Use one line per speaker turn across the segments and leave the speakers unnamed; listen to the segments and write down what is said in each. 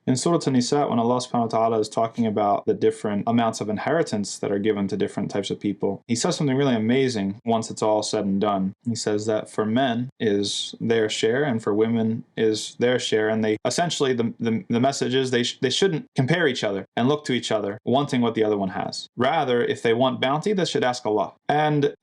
In Surah An-Nisa, when Allah subhanahu wa ta'ala is talking about the different amounts of inheritance that are given to different types of people, He says something really amazing once it's all said and done. He says that for men is their share and for women is their share, and they essentially, the message is they shouldn't compare each other and look to each other wanting what the other one has. Rather, if they want bounty, they should ask Allah. And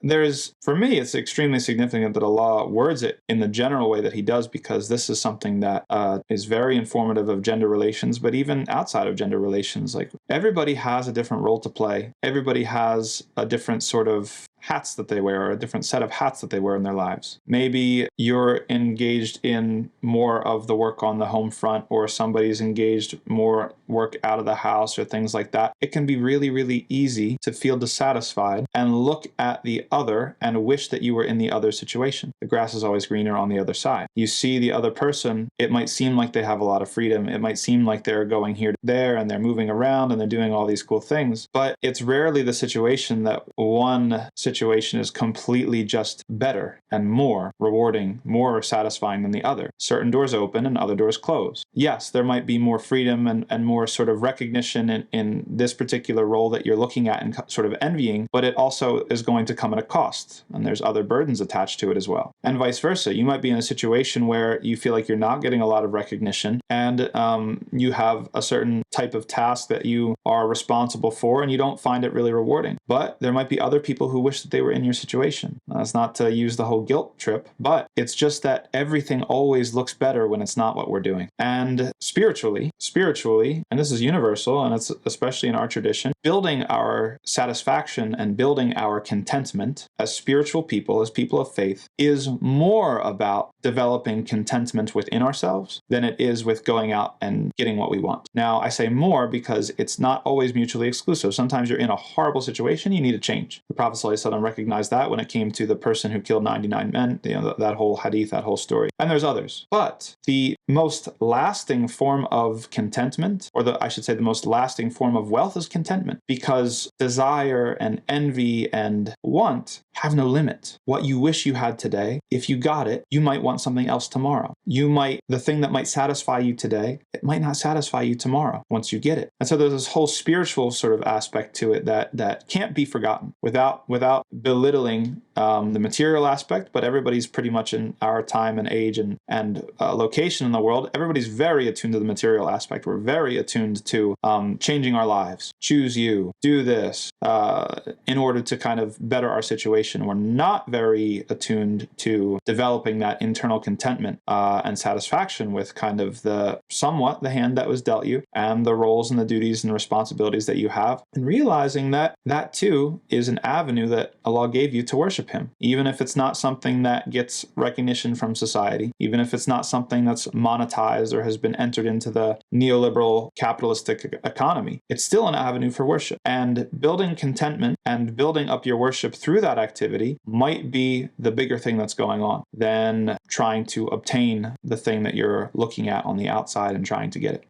for me, it's extremely significant that Allah words it in the general way that He does, because this is something that is very informative of gender relations, but even outside of gender relations. Like, everybody has a different role to play. Everybody has a different sort of hats that they wear, or a different set of hats that they wear in their lives. Maybe you're engaged in more of the work on the home front, or somebody's engaged more work out of the house, or things like that. It can be really, really easy to feel dissatisfied and look at the other and wish that you were in the other situation. The grass is always greener on the other side. You see the other person, it might seem like they have a lot of freedom. It might seem like they're going here to there, and they're moving around, and they're doing all these cool things. But it's rarely the situation that one situation is completely just better and more rewarding, more satisfying than the other. Certain doors open and other doors close. Yes, there might be more freedom and more sort of recognition in this particular role that you're looking at and sort of envying, but it also is going to come at a cost, and there's other burdens attached to it as well. And vice versa. You might be in a situation where you feel like you're not getting a lot of recognition, and you have a certain type of task that you are responsible for, and you don't find it really rewarding. But there might be other people who wish that they were in your situation. That's not to use the whole guilt trip, but it's just that everything always looks better when it's not what we're doing. And spiritually, and this is universal, and it's especially in our tradition, building our satisfaction and building our contentment as spiritual people, as people of faith, is more about developing contentment within ourselves than it is with going out and getting what we want. Now, I say more because it's not always mutually exclusive. Sometimes you're in a horrible situation, you need a change. The Prophet ﷺ recognized that when it came to the person who killed 99 men, that whole hadith, that whole story. And there's others. But the most lasting form of contentment, or I should say the most lasting form of wealth, is contentment, because desire and envy and want have no limit. What you wish you had today, if you got it, you might want something else tomorrow. The thing that might satisfy you today, it might not satisfy you tomorrow once you get it. And so there's this whole spiritual sort of aspect to it that can't be forgotten without belittling the material aspect. But everybody's pretty much in our time and age and location in the world, everybody's very attuned to the material aspect. We're very attuned to changing our lives. Choose you, do this, in order to kind of better our situation. We're not very attuned to developing that internal contentment and satisfaction with kind of the hand that was dealt you, and the roles and the duties and responsibilities that you have, and realizing that that too is an avenue that Allah gave you to worship Him, even if it's not something that gets recognition from society, even if it's not something that's monetized or has been entered into the neoliberal capitalistic economy. It's still an avenue for worship, and building contentment and building up your worship through that activity might be the bigger thing that's going on than trying to obtain the thing that you're looking at on the outside and trying to get it.